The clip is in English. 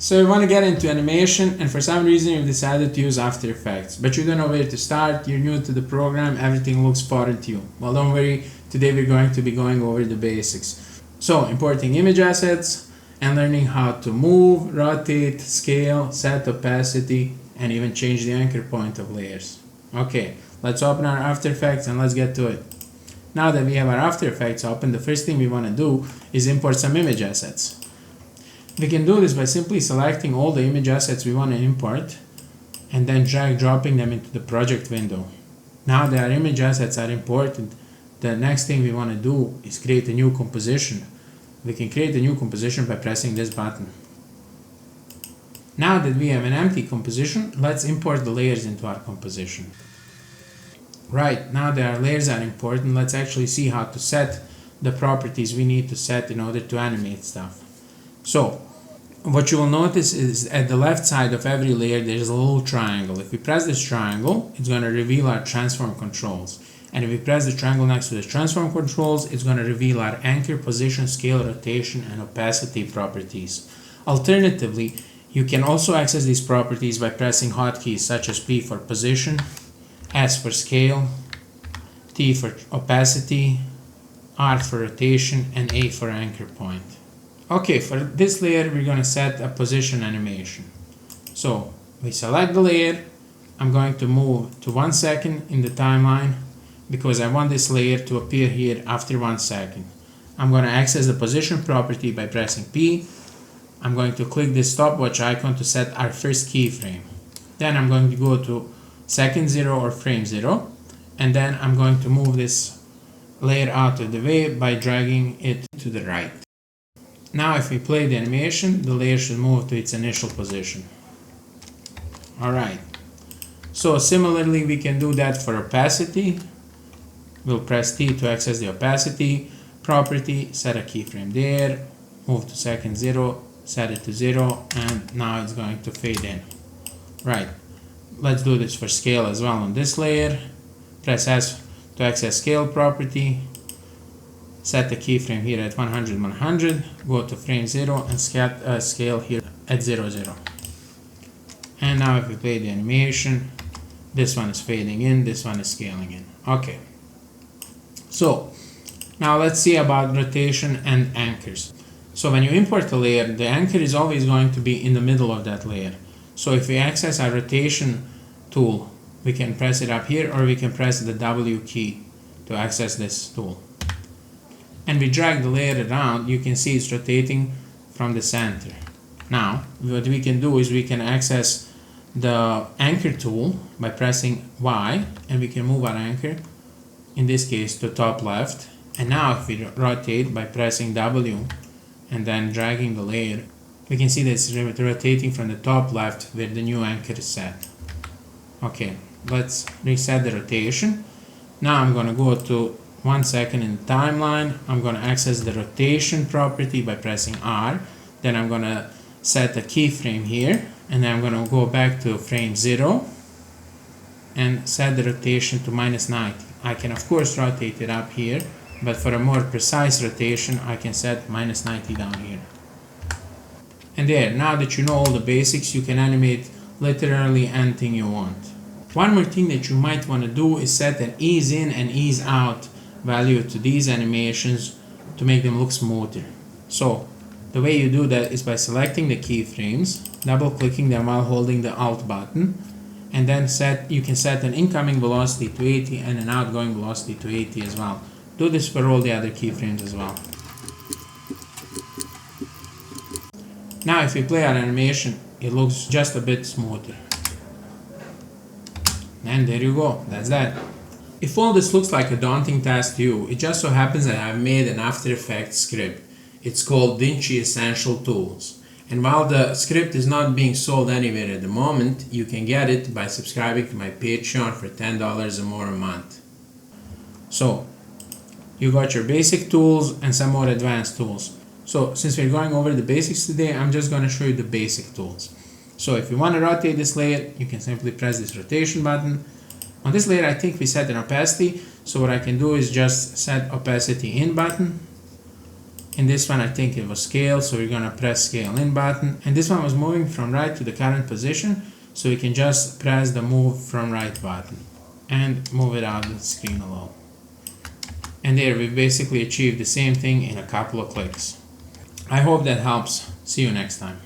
So you want to get into animation, and for some reason you've decided to use After Effects, but you don't know where to start, you're new to the program, everything looks foreign to you. Well, don't worry, today we're going to be going over the basics. So importing image assets and learning how to move, rotate, scale, set opacity, and even change the anchor point of layers. Okay, let's open our After Effects and let's get to it. Now that we have our After Effects open, the first thing we want to do is import some image assets. We can do this by simply selecting all the image assets we want to import and then drag dropping them into the project window. Now that our image assets are imported, the next thing we want to do is create a new composition. We can create a new composition by pressing this button. Now that we have an empty composition, let's import the layers into our composition. Right, now that our layers are imported, let's actually see how to set the properties we need to set in order to animate stuff. So, what you will notice is at the left side of every layer there's a little triangle. If we press this triangle, it's going to reveal our transform controls. And if we press the triangle next to the transform controls, it's going to reveal our anchor, position, scale, rotation, and opacity properties. Alternatively, you can also access these properties by pressing hotkeys such as P for position, S for scale, T for opacity, R for rotation, and A for anchor point. Okay, for this layer we're going to set a position animation. So we select the layer, I'm going to move to 1 second in the timeline because I want this layer to appear here after 1 second. I'm going to access the position property by pressing P. I'm going to click this stopwatch icon to set our first keyframe. Then I'm going to go to second 0 or frame 0, and then I'm going to move this layer out of the way by dragging it to the right. Now if we play the animation, the layer should move to its initial position. Alright, so similarly we can do that for opacity. We'll press T to access the opacity property, set a keyframe there, move to second 0, set it to 0, and now it's going to fade in. Right, let's do this for scale as well on this layer. Press S to access scale property, set the keyframe here at 100, 100, go to frame 0 and scale here at 0, 0. And now if we play the animation, this one is fading in, this one is scaling in. Okay. So, now let's see about rotation and anchors. So when you import a layer, the anchor is always going to be in the middle of that layer. So if we access our rotation tool, we can press it up here or we can press the W key to access this tool. And we drag the layer around, you can see it's rotating from the center. Now, what we can do is we can access the anchor tool by pressing Y, and we can move our anchor, in this case to top left. And now if we rotate by pressing W and then dragging the layer, we can see that it's rotating from the top left where the new anchor is set. Okay, let's reset the rotation. Now I'm going to go to 1 second in the timeline. I'm going to access the rotation property by pressing R. Then I'm going to set a keyframe here, and then I'm going to go back to frame 0 and set the rotation to -90. I can of course rotate it up here, but for a more precise rotation I can set -90 down here. And there, now that you know all the basics, you can animate literally anything you want. One more thing that you might want to do is set an ease in and ease out value to these animations to make them look smoother. So the way you do that is by selecting the keyframes, double clicking them while holding the Alt button, and then you can set an incoming velocity to 80 and an outgoing velocity to 80 as well. Do this for all the other keyframes as well. Now if we play our animation, it looks just a bit smoother. And there you go, that's that. If all this looks like a daunting task to you, it just so happens that I've made an After Effects script. It's called DaVinci Essential Tools. And while the script is not being sold anywhere at the moment, you can get it by subscribing to my Patreon for $10 or more a month. So, you got your basic tools and some more advanced tools. So, since we're going over the basics today, I'm just going to show you the basic tools. So, if you want to rotate this layer, you can simply press this rotation button. On this layer, I think we set an opacity, so what I can do is just set opacity in button. In this one I think it was scale, so we're gonna press scale in button, and this one was moving from right to the current position, so we can just press the move from right button and move it out of the screen alone. And there we basically achieved the same thing in a couple of clicks. I hope that helps. See you next time.